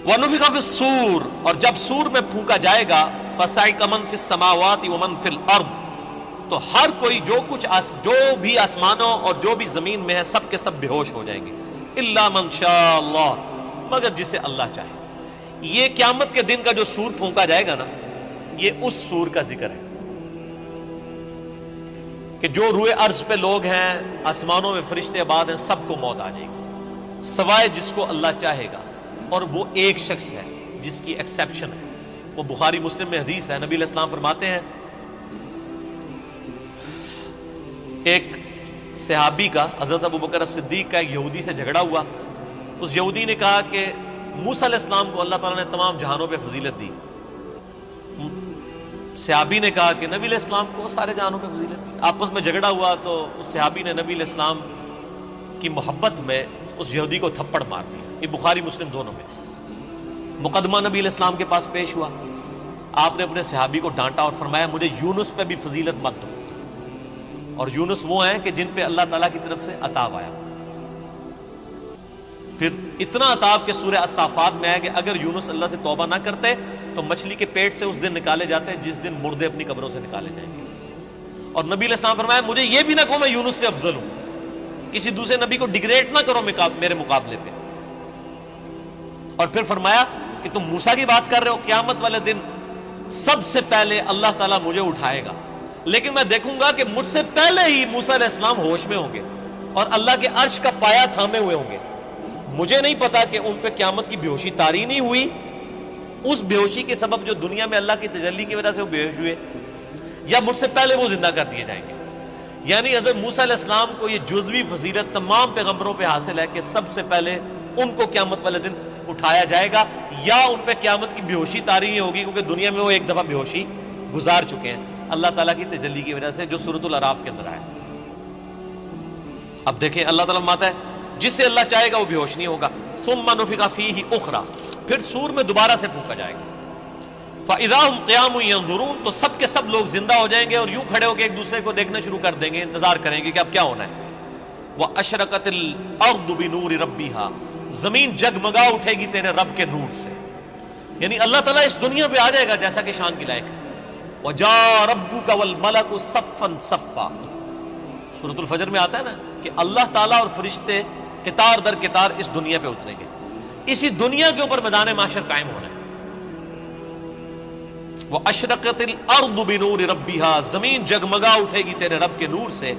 وَنُفِخَ فِي الصُّورِ، اور جب سور میں پھونکا جائے گا، فَصَعِقَ مَن فِي السَّمَاوَاتِ وَمَن فِي الْأَرْضِ، تو ہر کوئی جو بھی آسمانوں اور جو بھی زمین میں ہے سب کے سب بے ہوش ہو جائیں گے، اِلَّا مَن شَاءَ اللَّهُ، مگر جسے اللہ چاہے۔ یہ قیامت کے دن کا جو سور پھونکا جائے گا نا، یہ اس سور کا ذکر ہے کہ جو روئے ارض پہ لوگ ہیں، آسمانوں میں فرشتے آباد ہیں، سب کو موت آ جائے گی سوائے جس کو اللہ چاہے گا، اور وہ ایک شخص ہے جس کی ایکسیپشن ہے۔ وہ بخاری مسلم میں حدیث ہے، نبی علیہ السلام فرماتے ہیں ایک صحابی کا، حضرت ابوبکر صدیق کا، ایک یہودی سے جھگڑا ہوا۔ اس یہودی نے کہا کہ موسیٰ علیہ السلام کو اللہ تعالیٰ نے تمام جہانوں پہ فضیلت دی۔ صحابی نے کہا کہ نبی علیہ السلام کو سارے جہانوں پہ فضیلت دی۔ آپس میں جھگڑا ہوا تو اس صحابی نے نبی علیہ السلام کی محبت میں اس یہودی کو تھپڑ مار دیا۔ یہ بخاری مسلم دونوں میں۔ مقدمہ نبی علیہ السلام کے پاس پیش ہوا، آپ نے اپنے صحابی کو ڈانٹا اور فرمایا مجھے یونس پہ بھی فضیلت مت دو، اور یونس وہ ہیں کہ جن پہ اللہ تعالیٰ کی طرف سے عطاب آیا۔ پھر اتنا عطاب کہ سورہ الصافات میں ہے کہ اگر یونس اللہ سے توبہ نہ کرتے تو مچھلی کے پیٹ سے اس دن نکالے جاتے جس دن مردے اپنی قبروں سے نکالے جائیں گے۔ اور نبی علیہ السلام فرمایا مجھے یہ بھی نہ کہو میں یونس سے افضل ہوں، کسی دوسرے نبی کو ڈیگریڈ نہ کرو میرے مقابلے پہ۔ اور پھر فرمایا کہ تم موسیٰ کی بات کر رہے ہو، قیامت والے دن سب سے پہلے اللہ تعالیٰ مجھے اٹھائے گا، لیکن میں دیکھوں گا کہ مجھ سے پہلے ہی موسیٰ علیہ السلام ہوش میں ہوں گے اور اللہ کے عرش کا پایا تھامے ہوئے ہوں گے۔ مجھے نہیں پتا کہ ان پہ قیامت کی بے ہوشی طاری نہیں ہوئی، اس بے ہوشی کے سبب جو دنیا میں اللہ کی تجلی کی وجہ سے وہ بے ہوش ہوئے، یا مجھ سے پہلے وہ زندہ کر دیے جائیں گے۔ یعنی حضرت موسیٰ علیہ السلام کو یہ جزوی فضیلت تمام پیغمبروں پہ حاصل ہے کہ سب سے پہلے ان کو قیامت والے دن اٹھایا جائے گا، یا ان پہ قیامت کی بے ہوشی طاری نہیں ہوگی، کیونکہ دنیا میں وہ ایک دفعہ بے ہوشی گزار چکے ہیں اللہ تعالیٰ کی تجلی کی وجہ سے، جو سورۃ الاعراف کے اندر آیا۔ اب دیکھیں اللہ تعالیٰ فرماتا ہے جس سے اللہ چاہے گا وہ بے ہوش نہیں ہوگا۔ ثم نفخ فیہ اخری، پھر سور میں دوبارہ سے پھونکا جائے گا۔ فاذا هم قیام ینظرون، تو سب کے سب لوگ زندہ ہو جائیں گے اور یوں کھڑے ہو کے ایک دوسرے کو دیکھنا شروع کر دیں گے، انتظار کریں گے کہ اب کیا ہونا ہے۔ واشرقت الارض بنور ربها، زمین جگمگا اٹھے گی تیرے رب کے نور سے، یعنی اللہ تعالیٰ اس دنیا پہ آ جائے گا جیسا کہ شان کی لائق ہے۔ وجاء ربک والملک صفا صفا، سورۃ الفجر میں آتا ہے نا کہ اللہ تعالیٰ اور فرشتے قطار در قطار اس دنیا پہ اتریں گے، اسی دنیا کے اوپر میدان محشر قائم ہونا ہے۔ واشرقت الارض بنور ربها، زمین جگمگا اٹھے گی تیرے رب کے نور سے۔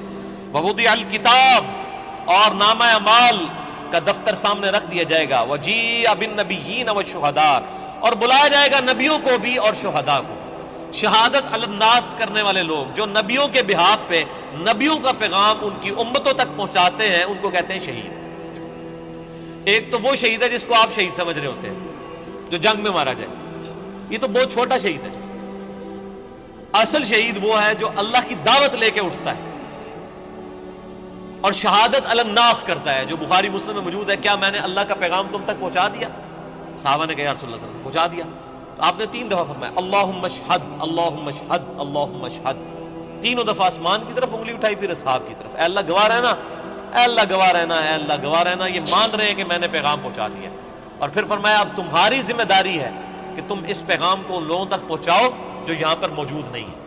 ووضع الکتاب، اور نامہ اعمال کا دفتر سامنے رکھ دیا جائے گا۔ وجیء بالنبیین والشہداء، اور بلایا جائے گا نبیوں کو بھی اور شہداء کو۔ شہادت علی الناس کرنے والے لوگ جو نبیوں کے بہاف پہ نبیوں کا پیغام ان کی امتوں تک پہنچاتے ہیں، ان کو کہتے ہیں شہید۔ ایک تو وہ شہید ہے جس کو آپ شہید سمجھ رہے ہوتے ہیں، جو جنگ میں مارا جائے، یہ تو بہت چھوٹا شہید ہے۔ اصل شہید وہ ہے جو اللہ کی دعوت لے کے اٹھتا ہے اور شہادت علی الناس کرتا ہے، جو بخاری مسلم میں موجود ہے۔ کیا میں نے اللہ کا پیغام تم تک پہنچا دیا؟ صحابہ نے کہا یا رسول اللہ صلی اللہ علیہ وسلم پہنچا دیا۔ تو آپ نے 3 دفعہ فرمایا اللہم اشہد اللہم اشہد اللہم اشہد، تینوں دفعہ آسمان کی طرف انگلی اٹھائی، پھر اصحاب کی طرف، اے اللہ گواہ رہنا، اے اللہ گواہ رہنا، اے اللہ گواہ رہنا، یہ مان رہے ہیں کہ میں نے پیغام پہنچا دیا۔ اور پھر فرمایا اب تمہاری ذمہ داری ہے کہ تم اس پیغام کو ان لوگوں تک پہنچاؤ جو یہاں پر موجود نہیں ہے،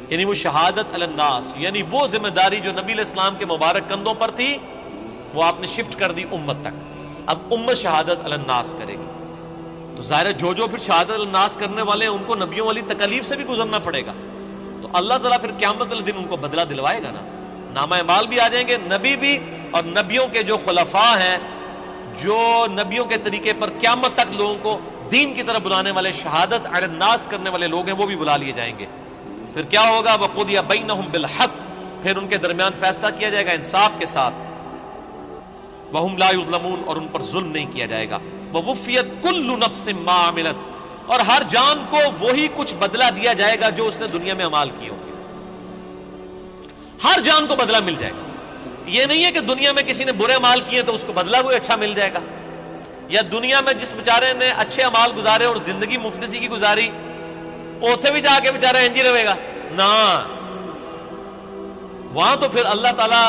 یعنی وہ شہادت علی الناس، یعنی وہ ذمہ داری جو نبی علیہ السلام کے مبارک کندھوں پر تھی وہ آپ نے شفٹ کر دی امت تک۔ اب امت شہادت علی الناس کرے گی، تو ظاہر ہے جو پھر شہادت علی الناس کرنے والے ہیں ان کو نبیوں والی تکالیف سے بھی گزرنا پڑے گا، تو اللہ تعالیٰ پھر قیامت والے دن ان کو بدلہ دلوائے گا نا۔ نامہ اعمال بھی آ جائیں گے، نبی بھی، اور نبیوں کے جو خلفاء ہیں، جو نبیوں کے طریقے پر قیامت تک لوگوں کو دین کی طرف بلانے والے، شہادت علی الناس کرنے والے لوگ ہیں، وہ بھی بلا لیے جائیں گے۔ پھر کیا ہوگا؟ وَقُضِيَ بَيْنَهُمْ بِالْحَقِّ، پھر ان کے درمیان فیصلہ کیا جائے گا انصاف کے ساتھ۔ وَهُمْ لَا يُظْلَمُونَ، اور ان پر ظلم نہیں کیا جائے گا۔ وَوُفِّيَتْ كُلُّ نَفْسٍ مَّا عَمِلَتْ، اور ہر جان کو وہی کچھ بدلہ دیا جائے گا جو اس نے دنیا میں اعمال کیے ہوں گے، ہر جان کو بدلہ مل جائے گا۔ یہ نہیں ہے کہ دنیا میں کسی نے برے اعمال کیے تو اس کو بدلہ کوئی اچھا مل جائے گا، یا دنیا میں جس بیچارے نے اچھے اعمال گزارے اور زندگی مفلسی کی گزاری، اوتھے بھی جا کے بیچارہ انج ہی رہے گا نا، وہاں تو پھر اللہ تعالیٰ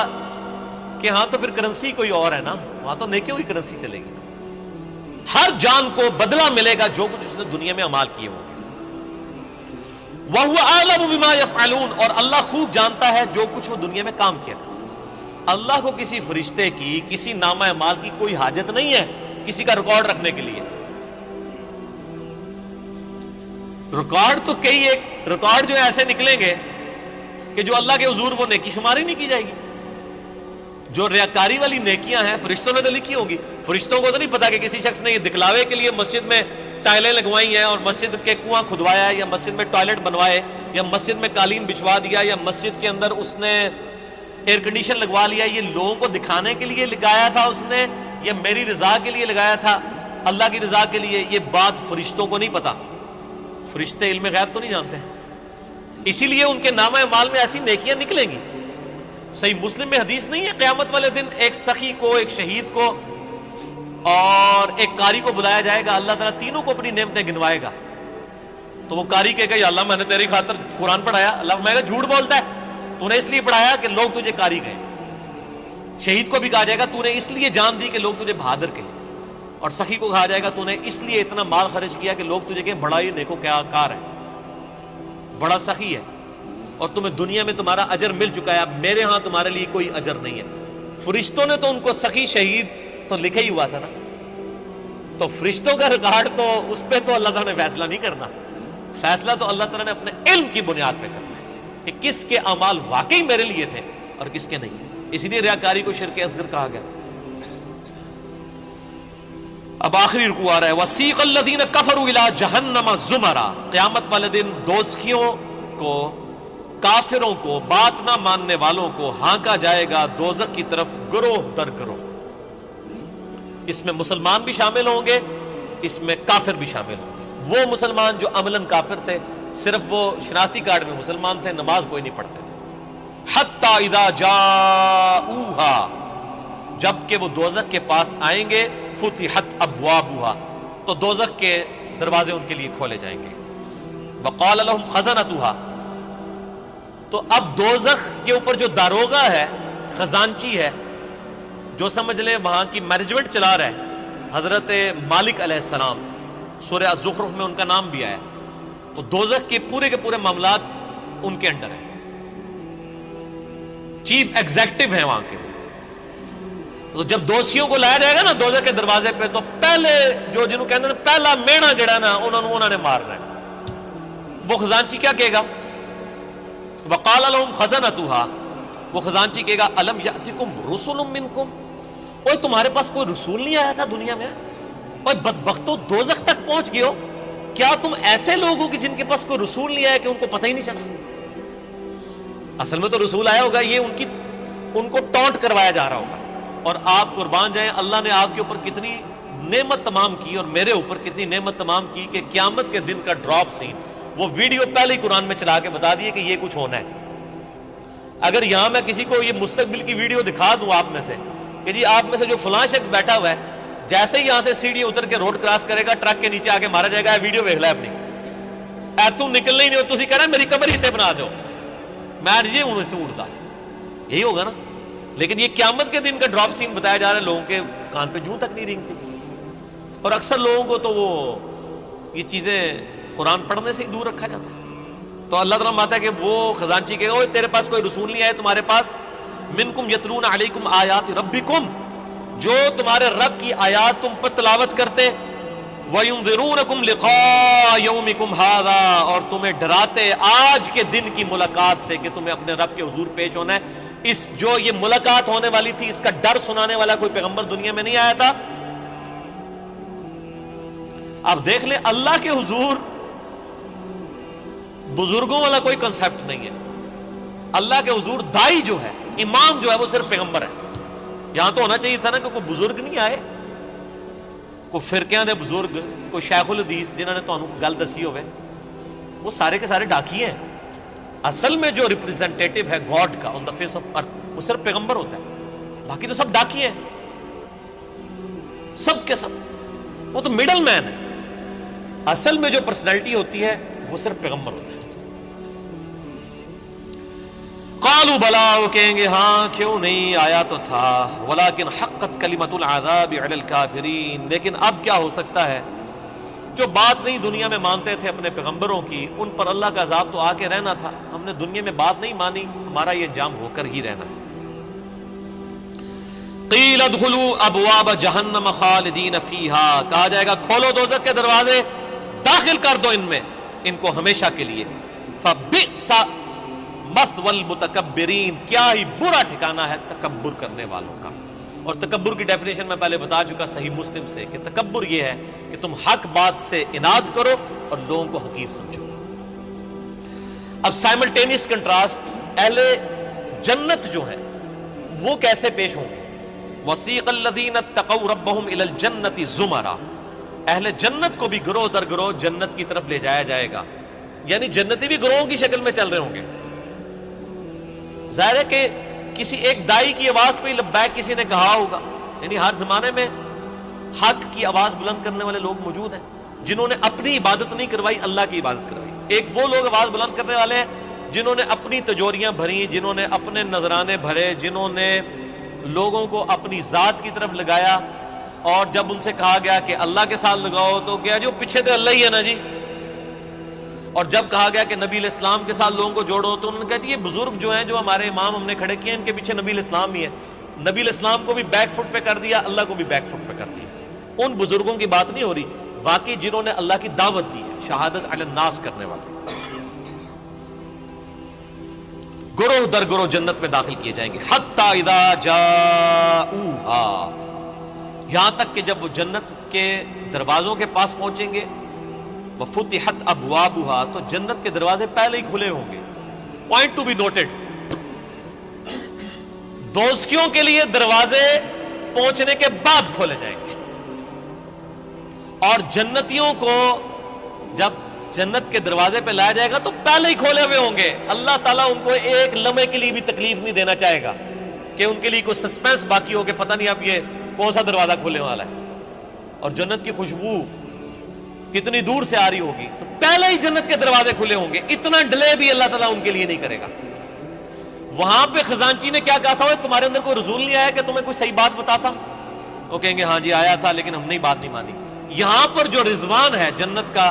کہ ہاں تو پھر کرنسی کوئی اور ہے نا، وہاں تو نیکیوں کی کرنسی چلے گی نا۔ ہر جان کو بدلہ ملے گا جو کچھ اس نے دنیا میں اعمال کیے ہوں گے. وَهُوَ أَعْلَمُ بِمَا يَفْعَلُونَ اور اللہ خوب جانتا ہے جو کچھ وہ دنیا میں کام کیا کرتا ہے. اللہ کو کسی فرشتے کی, کسی نامہ اعمال کی کوئی حاجت نہیں ہے کسی کا ریکارڈ رکھنے کے لیے. ریکارڈ تو کئی ایک ریکارڈ جو ایسے نکلیں گے کہ جو اللہ کے حضور وہ نیکی شماری نہیں کی جائے گی. جو ریاکاری والی نیکیاں ہیں فرشتوں نے تو لکھی ہوگی. فرشتوں کو تو نہیں پتا کہ کسی شخص نے یہ دکھلاوے کے لیے مسجد میں ٹائلیں لگوائی ہیں اور مسجد کے کنواں کھدوایا ہے, یا مسجد میں ٹوائلٹ بنوائے, یا مسجد میں قالین بچھوا دیا, یا مسجد کے اندر اس نے ایئر کنڈیشن لگوا لیا. یہ لوگوں کو دکھانے کے لیے لگایا تھا اس نے, یا میری رضا کے لیے لگایا تھا, اللہ کی رضا کے لیے؟ یہ بات فرشتوں کو نہیں پتا. فرشتے علم غیب تو نہیں جانتے, اسی لیے ان کے نامہ اعمال میں ایسی نیکیاں نکلیں گی. صحیح مسلم میں حدیث نہیں ہے قیامت والے دن ایک سخی کو, ایک شہید کو اور ایک قاری کو بلایا جائے گا, اللہ تعالیٰ تینوں کو اپنی نعمتیں گنوائے گا. تو وہ قاری کہے گا یا اللہ میں نے تیری خاطر قرآن پڑھایا. اللہ فرمائے گا جھوٹ بولتا ہے, تو نے اس لیے پڑھایا کہ لوگ تجھے قاری کہیں. شہید کو بھی کہا جائے گا تو نے اس لیے جان دی کہ لوگ تجھے بہادر کہیں. اور سخی کو کہا جائے گا تو نے اس لیے اتنا مال خرچ کیا کہ لوگ تجھے کہیں بڑا ہی نیکو کیا کار ہے, بڑا سخی ہے, اور تمہیں دنیا میں تمہارا اجر مل چکا ہے, میرے ہاں تمہارے لیے کوئی اجر نہیں ہے. فرشتوں نے تو ان کو سخی شہید تو لکھا ہی ہوا تھا نا, تو فرشتوں کا ریکارڈ تو اس پہ تو اللہ تعالیٰ نے فیصلہ نہیں کرنا. فیصلہ تو اللہ تعالیٰ نے اپنے علم کی بنیاد پہ کرنا ہے کہ کس کے اعمال واقعی میرے لیے تھے اور کس کے نہیں. اسی لیے ریاکاری کو شرک اصغر کہا گیا. اب آخری رکوع آ رہا ہے وَسِيقَ الَّذِينَ كَفَرُوا إِلَىٰ جَهَنَّمَ زُمَرًا. قیامت والے دن دوزخیوں کو, کافروں کو, بات نہ ماننے والوں کو ہانکا جائے گا دوزخ کی طرف گروہ در گروہ. اس میں مسلمان بھی شامل ہوں گے, اس میں کافر بھی شامل ہوں گے. وہ مسلمان جو عملاً کافر تھے, صرف وہ شناختی کارڈ میں مسلمان تھے, نماز کوئی نہیں پڑھتے تھے. حَتَّى إِذَا جَاءُوهَا, جب کہ وہ دوزخ کے پاس آئیں گے, فُتِحَتْ أَبْوَابُهَا, تو دوزخ کے دروازے ان کے لیے کھولے جائیں گے. وَقَالَ لَهُمْ خَزَنَتُهَا, تو اب دوزخ کے اوپر جو داروغہ ہے, خزانچی ہے, جو سمجھ لیں وہاں کی مینجمنٹ چلا رہا ہے, حضرت مالک علیہ السلام, سورہ الزخرف میں ان کا نام بھی آیا. تو دوزخ کے پورے معاملات ان کے انڈر ہیں, چیف ایگزیکٹو ہیں وہاں کے. تو جب دوزخیوں کو لایا جائے گا نا دوزخ کے دروازے پہ, تو پہلے جو جنہوں کہتے ہیں پہلا مینا جڑا نا انہوں نے مارنا ہے. وہ خزانچی کیا کہے گا؟ وَقَالَ لَهُمْ خَزَنَتُهَا, وہ خزانچی کہے گا أَلَمْ يَأْتِكُمْ رُسُلٌ مِّنْكُمْ, اوہ تمہارے پاس کوئی رسول نہیں آیا تھا دنیا میں؟ اوہ بدبختو دوزخ تک پہنچ گئے ہو, کیا تم ایسے لوگ ہو کہ جن کے پاس کوئی رسول نہیں آیا کہ ان کو پتہ ہی نہیں چلا؟ اصل میں تو رسول آیا ہوگا, یہ ان کو ٹونٹ کروایا جا رہا ہوگا. اور آپ قربان جائیں, اللہ نے آپ کے اوپر کتنی نعمت تمام کی اور میرے اوپر کتنی نعمت تمام کی کہ قیامت کے دن کا ڈراپ سین وہ ویڈیو پہلے ہی قرآن میں چلا کے بتا دیے کہ یہ کچھ ہونا ہے. اگر یہاں میں کسی کو یہ مستقبل کی ویڈیو دکھا دوں آپ میں سے کہ جی آپ میں سے جو فلاں شخص بیٹھا ہوا ہے, جیسے ہی یہاں سے سیڑھی اتر کے روڈ کراس کرے گا ٹرک کے نیچے آگے مارا جائے گا, ویڈیو دیکھ لے اپنی, تم نکلنا ہی نہیں ہو, تسی کہہ رہے میری قبر ہی بنا دو, میں نہیں اڑتا, یہی ہوگا نا. لیکن یہ قیامت کے دن کا ڈراپ سین بتایا جا رہا ہے, لوگوں کے کان پہ جوں تک نہیں رینگتی. اور اکثر لوگوں کو تو وہ یہ چیزیں قرآن پڑھنے سے ہی دور رکھا جاتا ہے. تو اللہ تعالیٰ ماتا ہے کہ وہ خزانچی کہے گا تیرے پاس کوئی رسول نہیں آئے تمہارے پاس, منکم یتلون علیکم آیات ربکم, جو تمہارے رب کی آیات تم پر تلاوت کرتے, وینذرونکم لقاء یومکم ھذا, اور تمہیں ڈراتے آج کے دن کی ملاقات سے کہ تمہیں اپنے رب کے حضور پیش ہونا ہے. اس جو یہ ملاقات ہونے والی تھی اس کا ڈر سنانے والا کوئی پیغمبر دنیا میں نہیں آیا تھا. آپ دیکھ لیں اللہ کے حضور بزرگوں والا کوئی کنسپٹ نہیں ہے. اللہ کے حضور دائی جو ہے, امام جو ہے, وہ صرف پیغمبر ہے. یہاں تو ہونا چاہیے تھا نا کہ کوئی بزرگ نہیں آئے, کوئی فرقیاں دے بزرگ, کوئی شیخ الحدیث جنہوں نے تانوں گل دسی ہوئے, وہ سارے کے سارے ڈاکیے ہیں. اصل میں جو ریپریزنٹیٹو ہے گاڈ کا آن دا فیس آف ارتھ وہ صرف پیغمبر ہوتا ہے, باقی تو سب ڈاکیے ہیں, سب کے سب. وہ تو مڈل مین ہے. اصل میں جو پرسنالٹی ہوتی ہے وہ صرف پیغمبر ہوتا ہے. قالوا بلا، وہ کہیں گے ہاں کیوں نہیں، آیا تو تھا، ولکن حقت کلمۃ العذاب علی الکافرین، لیکن اب کیا ہو سکتا ہے، جو بات نہیں دنیا میں مانتے تھے اپنے پیغمبروں کی، ان پر اللہ کا عذاب تو آ کے رہنا تھا، ہم نے دنیا میں بات نہیں مانی، ہمارا یہ انجام ہو کر ہی رہنا ہے۔ قیل ادخلوا ابواب جہنم خالدین فیہا، کہا جائے گا کھولو دوزخ کے دروازے، داخل کر دو ان میں، ان کو ہمیشہ کے لیے۔ فبئس مثوى المتکبرین، کیا ہی برا ٹھکانہ ہے تکبر کرنے والوں کا۔ اور تکبر کی ڈیفینیشن میں پہلے بتا چکا صحیح مسلم سے کہ تکبر یہ ہے کہ تم حق بات سے اناد کرو اور لوگوں کو حقیر سمجھو۔ اب سائملٹینیس کنٹراسٹ، اہل جنت جو ہیں وہ کیسے پیش ہوں گے؟ وسیق الذین اتقوا ربهم الی الجنۃ زمرا، اہل جنت کو بھی گروہ در گروہ جنت کی طرف لے جایا جائے گا، یعنی جنتی بھی گروہوں کی شکل میں چل رہے ہوں گے۔ ظاہر ہے کہ کسی ایک دائی کی آواز پہ لبیک کسی نے کہا ہوگا، یعنی ہر زمانے میں حق کی آواز بلند کرنے والے لوگ موجود ہیں جنہوں نے اپنی عبادت نہیں کروائی، اللہ کی عبادت کروائی۔ ایک وہ لوگ آواز بلند کرنے والے ہیں جنہوں نے اپنی تجوریاں بھری، جنہوں نے اپنے نذرانے بھرے، جنہوں نے لوگوں کو اپنی ذات کی طرف لگایا، اور جب ان سے کہا گیا کہ اللہ کے ساتھ لگاؤ تو کیا جو پیچھے تو اللہ ہی ہے نا جی، اور جب کہا گیا کہ نبی علیہ السلام کے ساتھ لوگوں کو جوڑو تو انہوں نے کہا جی یہ بزرگ جو ہیں جو ہمارے امام ہم نے کھڑے کیے ان کے پیچھے نبی علیہ السلام ہی ہے۔ نبی علیہ السلام کو بھی بیک فٹ پہ کر دیا، اللہ کو بھی بیک فٹ پہ کر دیا۔ ان بزرگوں کی بات نہیں ہو رہی، واقعی جنہوں نے اللہ کی دعوت دی ہے، شہادت علی الناس کرنے والے گروہ در گروہ جنت میں داخل کیے جائیں گے۔ حتی اذا جاؤہا، یہاں تک کہ جب وہ جنت کے دروازوں کے پاس پہنچیں گے، وفتحت ابوابها، تو جنت کے دروازے پہلے ہی کھلے ہوں گے۔ پوائنٹ ٹو بی نوٹڈ، دوزخیوں کے لیے دروازے پہنچنے کے بعد کھولے جائیں گے، اور جنتیوں کو جب جنت کے دروازے پہ لایا جائے گا تو پہلے ہی کھولے ہوئے ہوں گے۔ اللہ تعالیٰ ان کو ایک لمحے کے لیے بھی تکلیف نہیں دینا چاہے گا کہ ان کے لیے کوئی سسپینس باقی ہو کہ پتہ نہیں اب یہ کون سا دروازہ کھولنے والا ہے، اور جنت کی خوشبو کتنی دور سے آ رہی ہوگی، تو پہلے ہی جنت کے دروازے کھلے ہوں گے، اتنا ڈیلے بھی اللہ تعالیٰ ان کے لیے نہیں کرے گا۔ وہاں پہ خزانچی نے کیا کہا تھا، تمہارے اندر کوئی رسول نہیں آیا کہ تمہیں کوئی صحیح بات بتاتا؟ وہ کہیں گے ہاں جی آیا تھا لیکن ہم نے بات نہیں مانی۔ یہاں پر جو رضوان ہے جنت کا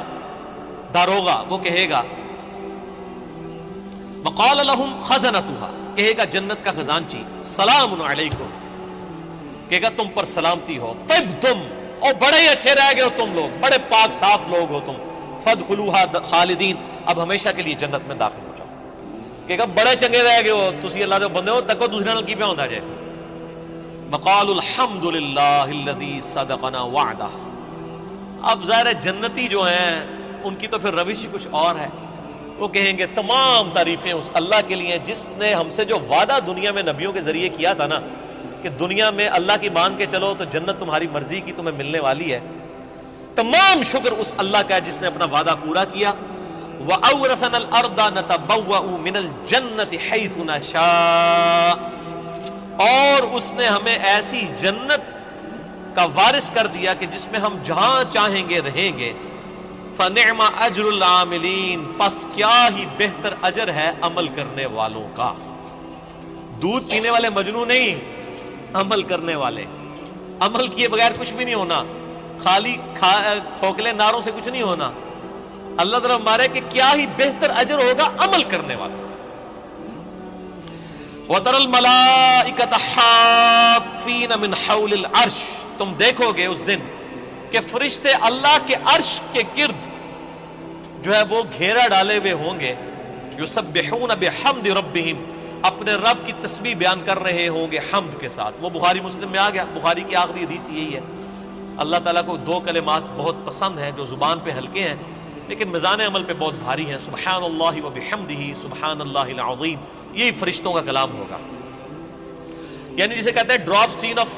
داروغہ، وہ کہے گا وقال لهم خزنتها، کہے گا جنت کا خزانچی سلام علیکم، کہے گا تم پر سلامتی ہو، طبتم، اور بڑے ہی اچھے رہ گئے ہو تم لوگ، بڑے پاک صاف لوگ ہو تم، فادخلوها خالدین، اب ہمیشہ کے لیے جنت میں داخل ہو جاؤ۔ کہے گا بڑے چنگے رہ گئے ہو تسی اللہ دے بندے ہو، تکو دوسرے نال کی پہ ہوندا جائے۔ وقالوا الحمد للہ الذی صدقنا وعدہ، اب ظاہر ہے جنتی جو ہیں ان کی تو پھر روش ہی کچھ اور ہے، وہ کہیں گے تمام تعریفیں اس اللہ کے لیے جس نے ہم سے جو وعدہ دنیا میں نبیوں کے ذریعے کیا تھا نا کہ دنیا میں اللہ کی مان کے چلو تو جنت تمہاری مرضی کی تمہیں ملنے والی ہے، تمام شکر اس اللہ کا ہے جس نے اپنا وعدہ پورا کیا۔ وَأَوْرَثَنَا الْأَرْضَ نَتَبَوَّأُ مِنَ الْجَنَّةِ حَيْثُ نَشَاءُ، اور اس نے ہمیں ایسی جنت کا وارث کر دیا کہ جس میں ہم جہاں چاہیں گے رہیں گے۔ فَنِعْمَ أَجْرُ الْعَامِلِينَ، پس کیا ہی بہتر اجر ہے عمل کرنے والوں کا۔ دودھ پینے والے مجنون نہیں، عمل کرنے والے، عمل کیے بغیر کچھ بھی نہیں ہونا، خالی کھوکھلے نعروں سے کچھ نہیں ہونا۔ اللہ طرف مارے کہ کیا ہی بہتر اجر ہوگا عمل کرنے والوں کا۔ وَتَرَى الْمَلَائِكَةَ حَافِّينَ مِنْ حَوْلِ الْعَرْشِ، تم دیکھو گے اس دن کہ فرشتے اللہ کے عرش کے گرد جو ہے وہ گھیرا ڈالے ہوئے ہوں گے، یسبحون بحمد ربہم، اپنے رب کی تسبیح بیان کر رہے ہوں گے حمد کے ساتھ۔ وہ بخاری مسلم میں آ گیا، بخاری کی آخری حدیث یہی ہے۔ اللہ تعالیٰ کو دو کلمات بہت پسند ہیں جو زبان پہ ہلکے ہیں لیکن میزان عمل پہ بہت بھاری ہیں، سبحان اللہ و بحمدہ سبحان اللہ العظیم، یہی فرشتوں کا کلام ہوگا۔ یعنی جسے کہتے ہیں ڈراپ سین آف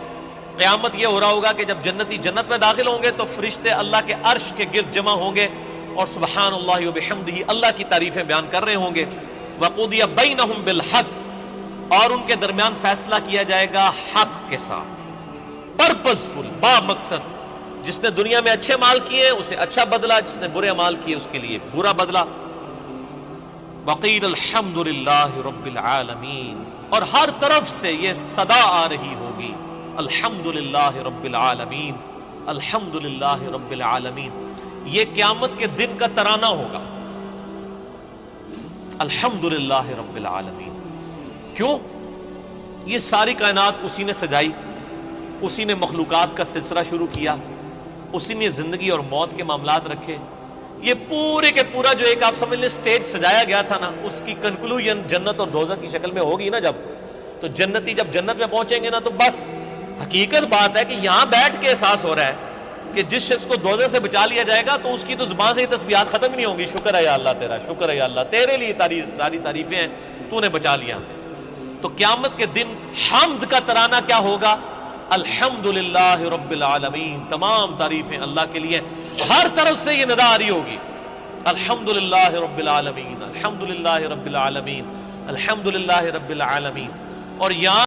قیامت، یہ ہو رہا ہوگا کہ جب جنتی جنت میں داخل ہوں گے تو فرشتے اللہ کے عرش کے گرد جمع ہوں گے اور سبحان اللہ و بحمدہ اللہ کی تعریفیں بیان کر رہے ہوں گے۔ وقضی بینہم بالحق، اور ان کے درمیان فیصلہ کیا جائے گا حق کے ساتھ، پرپز فل، با مقصد۔ جس نے دنیا میں اچھے مال کیے اسے اچھا بدلہ، جس نے برے مال کیے اس کے لیے برا بدلہ۔ وقیل الحمد للہ رب العالمین، اور ہر طرف سے یہ صدا آ رہی ہوگی، الحمد للہ رب العالمین، الحمد للہ رب العالمین۔ یہ قیامت کے دن کا ترانہ ہوگا، الحمد للہ رب العالمین۔ کیوں؟ یہ ساری کائنات اسی نے سجائی، اسی نے مخلوقات کا سلسلہ شروع کیا، اسی نے زندگی اور موت کے معاملات رکھے۔ یہ پورے کے پورا جو ایک آپ سمجھ لیں سٹیج سجایا گیا تھا نا، اس کی کنکلوژن جنت اور دوزخ کی شکل میں ہوگی نا جب، تو جنتی جب جنت میں پہنچیں گے نا تو بس حقیقت بات ہے کہ یہاں بیٹھ کے احساس ہو رہا ہے کہ جس شخص کو دوزخ سے بچا لیا جائے گا تو اس کی تو زبان سے ہی تسبیحات ختم ہی نہیں ہوں گی، شکر ہے یا اللہ تیرا، شکر ہے یا اللہ، تیرے لیے ساری تعریفیں ہیں، تو نے بچا لیا۔ تو قیامت کے دن حمد کا ترانہ کیا ہوگا؟ الحمد للہ رب العالمین، تمام تعریفیں اللہ کے لیے، ہر طرف سے یہ ندا آ رہی ہوگی، الحمد للہ رب العالمین، الحمد للہ رب العالمین، الحمد للہ رب العالمین۔ اور یہاں